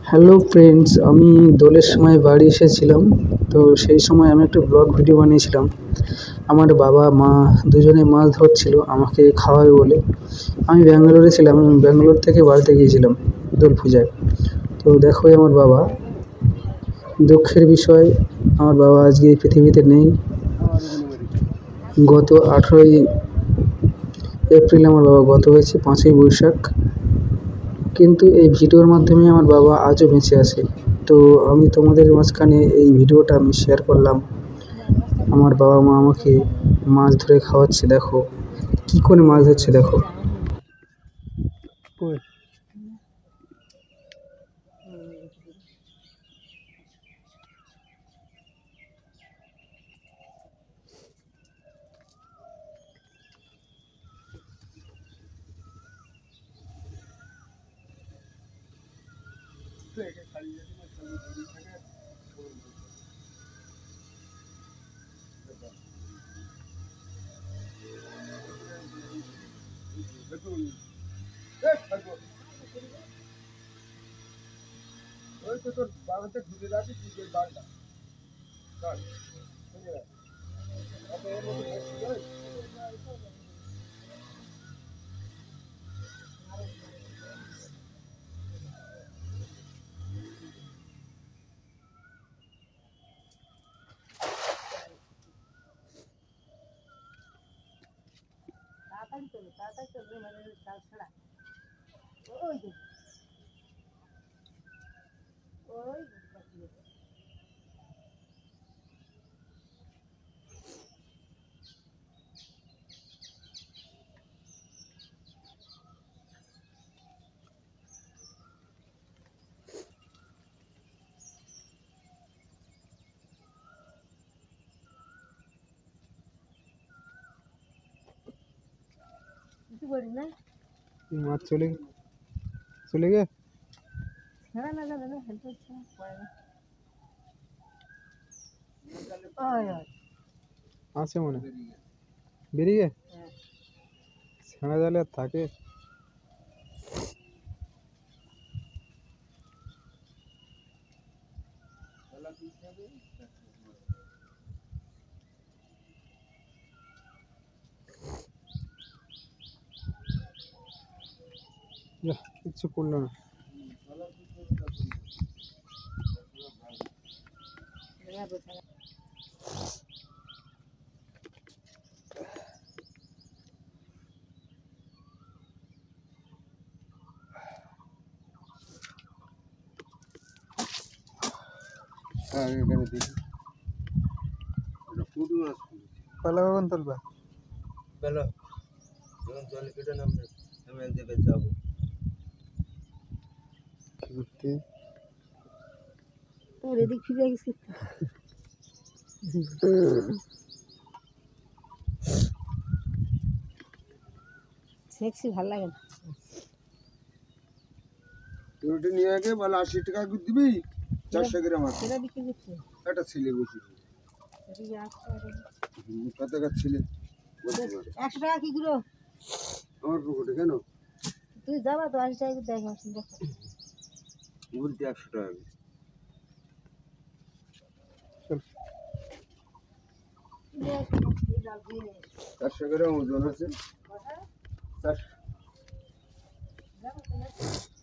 Hello friends, আমি দোলের সময় বাড়ি এসেছিলাম। তো সেই সময় আমি একটা ব্লগ ভিডিও বানিয়েছিলাম। আমার বাবা মা দুজনে মাছ ধরছিল আমাকে খাওয়াবে বলে। আমি ব্যাঙ্গালোরে ছিলাম, আমি ব্যাঙ্গালোর থেকে বাড়িতে গিয়েছিলাম দোল পূজায়। তো দেখো আমার বাবা, দুঃখের বিষয় আমার বাবা আজকে এই পৃথিবীতে নেই। গত 18ই এপ্রিল আমার বাবা গত হয়েছে, 5ই বৈশাখ। কিন্তু এই ভিডিওর মাধ্যমে আমার বাবা আজও বেঁচে আছে। তো আমি তোমাদের মাঝখানে এই ভিডিওটা আমি শেয়ার করলাম। আমার বাবা মা আমাকে মাছ ধরে খাওয়াচ্ছে, দেখো কি করে মাছ ধরছে, দেখো। মাছ চলে গে আছে মনে বেরিয়ে ছেঁড়া জালে আর থাকে। কিচ্ছু পড়লো না। পালা কখন তুলবা? বেলা যখন জল কেটে নামবে আমি এক জায়গায় যাবো ঘুরতে। তোর এদিক ফিরে গেছিস সেক্সি ভালো লাগে না। রুটি নিয়ে আগে বলে 80 টাকা দিবি, 400 গ্রাম আছে। সেটা বিক্রি করছে একটা ছেলে বসে কত টাকা ছেলে 100 টাকা কি গুলো আমার পকেটে কেন তুই যাবা তো 80 টাকা দেখ বলতে 100 টাকা 400 গ্রাম ওজন আছে 400।